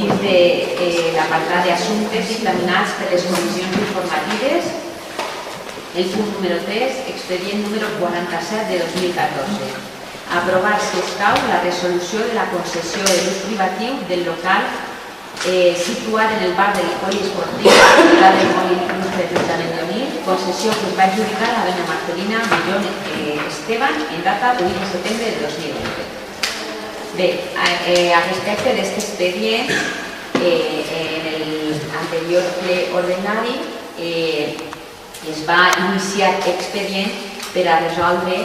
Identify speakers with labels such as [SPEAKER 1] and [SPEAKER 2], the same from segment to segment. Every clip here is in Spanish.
[SPEAKER 1] dins de l'apartat d'assumptes dictaminats per les comissions informatives, el punt número 3, expedient número 47 de 2014. Aprovar, si escau, la resolució de la concessió de l'ús privatiu del local situat en el bar de poliesportiu del Molí de l'Ajuntament d'Onil, concessió que es va adjudicar a doña Marcelina Millón Esteban en data 8 de setembre de 2011. Bé, a respecte d'aquest expedient, en l'anterior ple ordinari es va iniciar expedient per a resoldre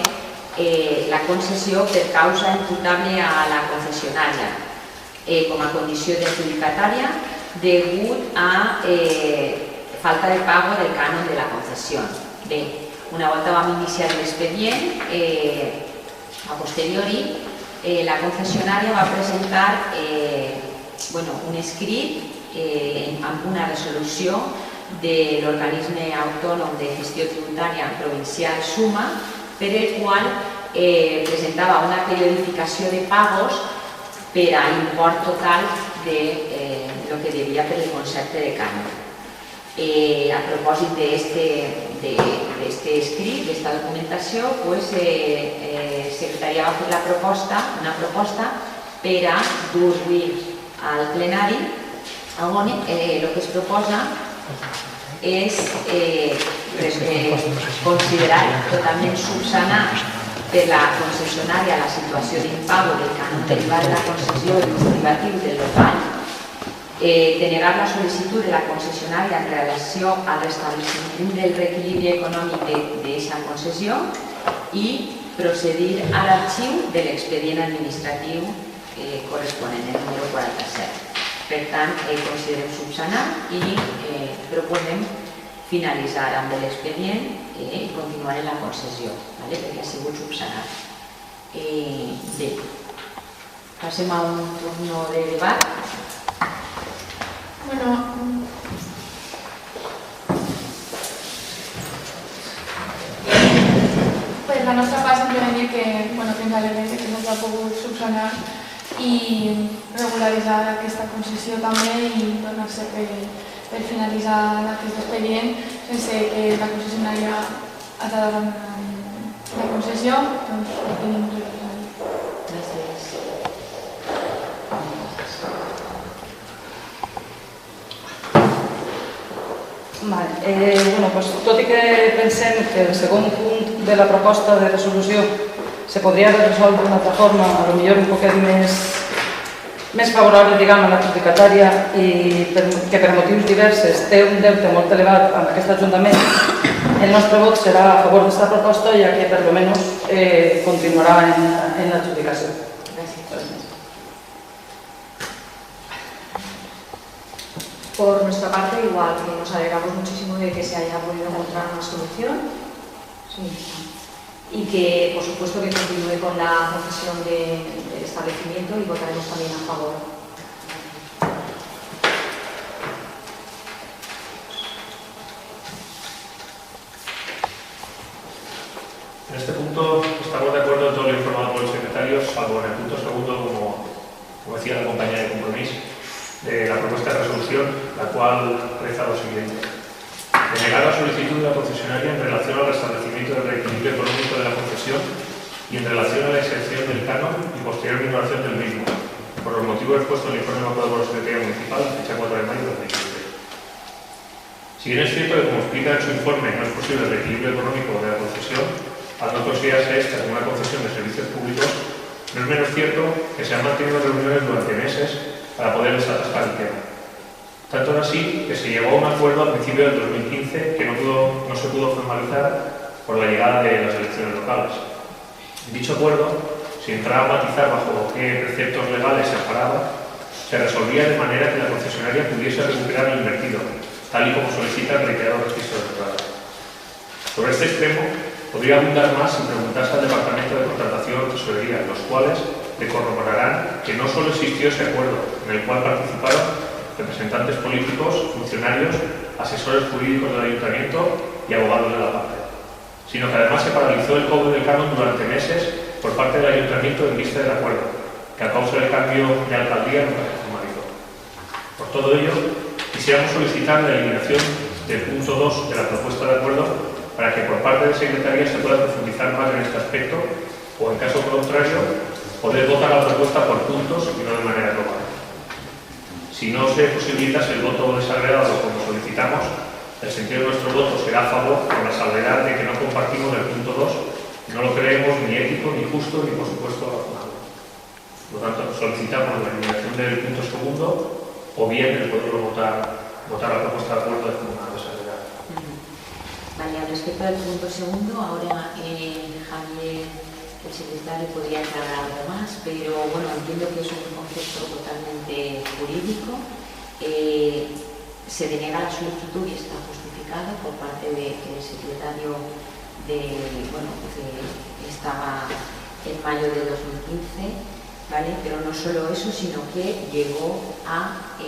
[SPEAKER 1] la concessió per causa imputable a la concessionària com a condició d'adjudicatària degut a falta de pago del cànon de la concessió. Bé, una volta vam iniciar l'expedient, a posteriori, la concessionària va presentar un escrit amb una resolució de l'organisme autònom de gestió tributària provincial SUMA, per el qual presentava una periodificació de pagos per a import total de lo que devia per el concepte de cànon. A propòsit d'aquest escrit, d'aquesta documentació, la Secretaria va fer una proposta per a dur-li al plenari, on el que es proposa és considerar totalment subsanar per la concessionària la situació d'impago del cànon derivat de la concessió de l'ús privatiu del local, denegar la sol·licitud de la concessionària en relació al restabliment del reequilibri econòmic d'aquesta concessió i procedir a l'arxiu de l'expedient administratiu corresponent, el número 47. Per tant, considerem subsanar i proposem finalitzar amb l'expedient i continuar en la concessió, perquè ha sigut subsanat. Bé, passem a un torn de debat.
[SPEAKER 2] Per la nostra part simplement dir que ens alegrem que no s'ha pogut subsanar i regularitzar aquesta concessió també i donar-se per finalitzar aquest expedient sense que la concessionària ha de donar la concessió, doncs ho tenim regularitzat.
[SPEAKER 1] Gràcies.
[SPEAKER 3] Tot i que pensem que el segon punt de la proposta de resolució se podria haver resolt d'una altra forma, potser un poquet més favorable a l'adjudicatària i que per motius diversos té un deute molt elevat amb aquest Ajuntament, el nostre vot serà a favor d'aquesta proposta, ja que per almenys continuarà en l'adjudicació.
[SPEAKER 4] Por nuestra parte, igual que nos alegramos muchísimo de que se haya podido encontrar una solución y que, por supuesto, que continúe con la concesión del establecimiento y votaremos también a favor.
[SPEAKER 5] En este punto estamos de acuerdo en todo lo informado por el secretario, salvo en el punto segundo, como decía la compañera de compromiso, de la propuesta de resolución, la cual reza lo siguiente. Denegar la solicitud de la concesionaria en relación al restablecimiento del reequilibrio económico de la concesión y en relación a la exención del canon y posterior ignoración del mismo, por los motivos expuestos en el informe elaborado por la Secretaría Municipal, fecha 4 de mayo de 2015. Si bien es cierto que, como explica en su informe, no es posible el reequilibrio económico de la concesión, al no considerarse esta como una concesión de servicios públicos, no es menos cierto que se han mantenido reuniones durante meses para poder desatascar el tema. Tanto así que se llegó a un acuerdo al principio del 2015 que no se pudo formalizar por la llegada de las elecciones locales. En dicho acuerdo, sin entrar a matizar bajo qué preceptos legales se amparaba, se resolvía de manera que la concesionaria pudiese recuperar lo invertido, tal y como solicita el reiterado registro de entrada. Sobre este extremo, podría abundar más sin preguntarse al Departamento de Contratación o Tesorería, los cuales le corroborarán que no solo existió ese acuerdo, en el cual participaron representantes políticos, funcionarios, asesores jurídicos del Ayuntamiento y abogados de la parte, sino que además se paralizó el cobro del canon durante meses por parte del Ayuntamiento en vista del acuerdo, que a causa del cambio de alcaldía nunca se formalizó. Por todo ello, quisiéramos solicitar la eliminación del punto 2 de la propuesta de acuerdo para que por parte de Secretaría se pueda profundizar más en este aspecto o, en caso contrario, poder votar la propuesta por puntos y no de manera global. Si no se posibilita el voto desagregado como solicitamos, el sentido de nuestro voto será a favor con la salvedad de que no compartimos el punto 2, no lo creemos ni ético, ni justo, ni por supuesto razonable. Por lo tanto, solicitamos la eliminación del punto segundo o bien el poderlo votar la propuesta de acuerdo de forma desagregada.
[SPEAKER 1] Vale, respecto al punto segundo, ahora Javier, el secretario, podría aclarar algo más, pero bueno, entiendo que es un concepto totalmente jurídico. Se denega la solicitud y está justificado por parte del secretario estaba en mayo de 2015, ¿vale? Pero no solo eso, sino que llegó a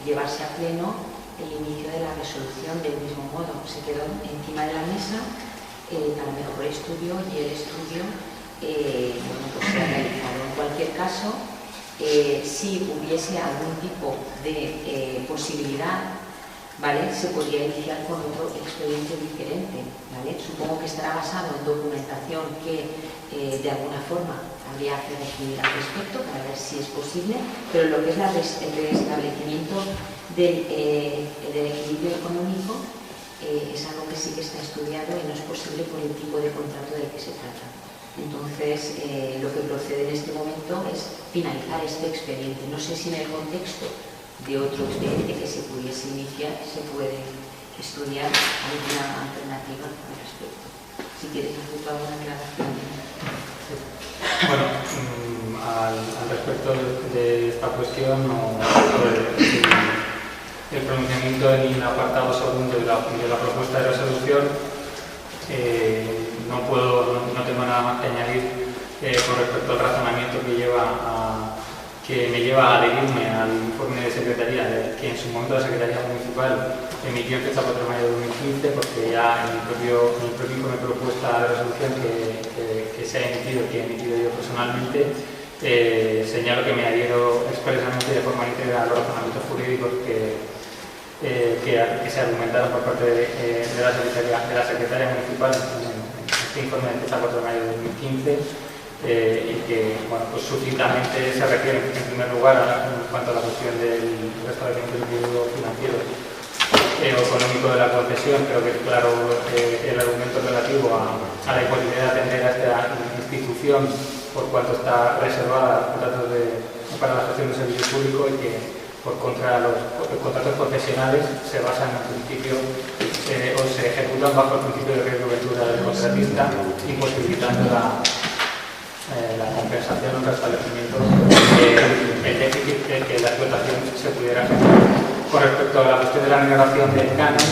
[SPEAKER 1] llevarse a pleno el inicio de la resolución del mismo modo. Se quedó encima de la mesa para mejor estudio y el estudio se ha realizado. En cualquier caso, si hubiese algún tipo de posibilidad, ¿vale?, se podría iniciar con otro expediente diferente, ¿vale? Supongo que estará basado en documentación que de alguna forma habría que definir al respecto para ver si es posible, pero lo que es el restablecimiento del equilibrio económico es algo que sí que está estudiado y no es posible por el tipo de contrato del que se trata. Entonces, lo que procede en este momento es finalizar este expediente. No sé si en el contexto de otro expediente que se pudiese iniciar se puede estudiar alguna alternativa al respecto. Si quieres hacer tú alguna aclaración.
[SPEAKER 6] Bueno, al respecto de esta cuestión, el pronunciamiento en el apartado segundo de la propuesta de resolución, no tengo nada más que añadir con respecto al razonamiento que me lleva a adherirme al informe de Secretaría, que en su momento la Secretaría Municipal emitió en fecha 4 de mayo de 2015, porque ya en el propio informe de propuesta de resolución que se ha emitido, que he emitido yo personalmente, señalo que me adhiero expresamente de forma íntegra a los razonamientos jurídicos que se argumentaron por parte de la Secretaría Municipal en este informe de fecha 4 de mayo de 2015. Y que pues sucintamente se refiere en primer lugar en cuanto a la cuestión del restablecimiento del equilibrio financiero o económico de la concesión. Creo que es claro el argumento relativo a la imposibilidad de atender a esta institución por cuanto está reservada para la gestión del servicio público y que por contra los contratos concesionales se basan en el principio o se ejecutan bajo el principio de riesgo ventura del contratista, imposibilitando la compensación o el restablecimiento del déficit que la explotación se pudiera generar. Con respecto a la cuestión de la minoración del canon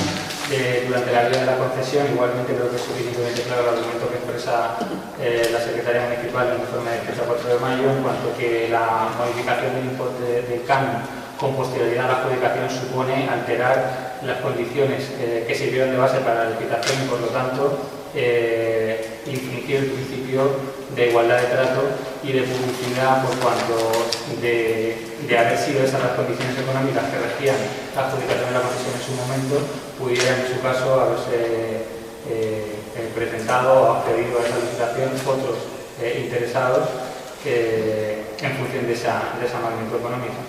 [SPEAKER 6] durante la vida de la concesión, igualmente creo que es suficientemente claro el argumento que expresa la Secretaría Municipal en el informe de fecha 4 de mayo, en cuanto que la modificación del importe del canon con posterioridad a la adjudicación supone alterar las condiciones que sirvieron de base para la licitación y, por lo tanto, infringir el principio de igualdad de trato y de publicidad por cuanto de haber sido esas las condiciones económicas que regían la adjudicación de la concesión en su momento, pudiera en su caso haberse presentado o accedido a esa licitación otros interesados en función de esa magnitud económica.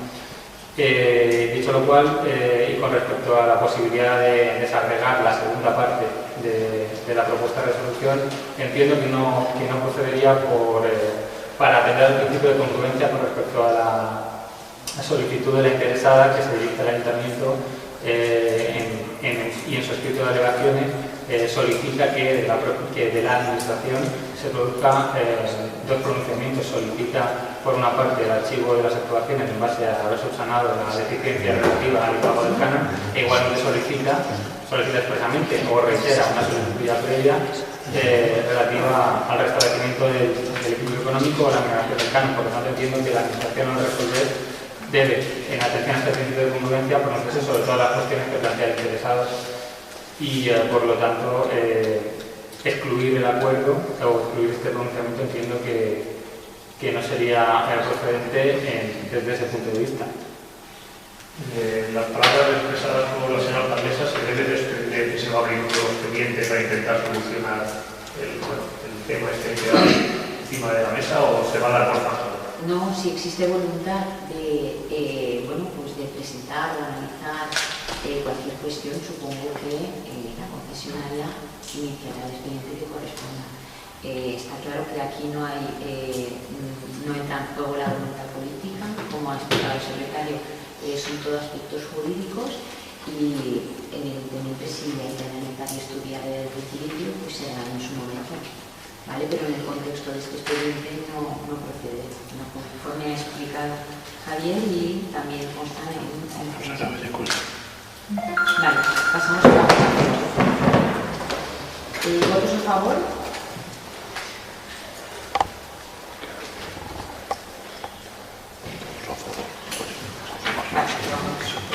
[SPEAKER 6] Dicho lo cual, y con respecto a la posibilidad de desagregar la segunda parte de la propuesta de resolución, entiendo que no procedería para atender al principio de congruencia con respecto a la solicitud de la interesada que se dirige al Ayuntamiento y en su escrito de alegaciones solicita que de la Administración se produzca dos pronunciamientos. Solicita, por una parte, el archivo de las actuaciones en base a haber subsanado la deficiencia relativa al pago del canon, e igualmente solicita expresamente o reitera una solicitud previa relativa al restablecimiento del equilibrio económico o la minoración del canon. Por lo tanto, entiendo que la Administración al resolver debe, en atención a este principio de congruencia, pronunciarse sobre todas las cuestiones que plantea el interesado y, por lo tanto, excluir el acuerdo o excluir este pronunciamiento entiendo que no sería procedente desde ese punto de vista.
[SPEAKER 5] Las palabras expresadas por la señora alcaldesa se debe desprender que se va a abrir un nuevo expediente para intentar solucionar el tema este que queda encima de la mesa o se va a dar por zanjado.
[SPEAKER 1] No, si existe voluntad de, pues de presentar o analizar cualquier cuestión, supongo que la concesionaria iniciará el expediente que corresponda. Está claro que aquí no entra en juego la voluntad política, como ha explicado el secretario, son todos aspectos jurídicos y evidentemente si hay que analizar y estudiar el equilibrio, pues será en su momento. ¿Vale? Pero en el contexto de este expediente no procede, no conforme ha explicado Javier y también consta en Vale, pasamos a la votación. ¿Votos a favor? Vale, vamos.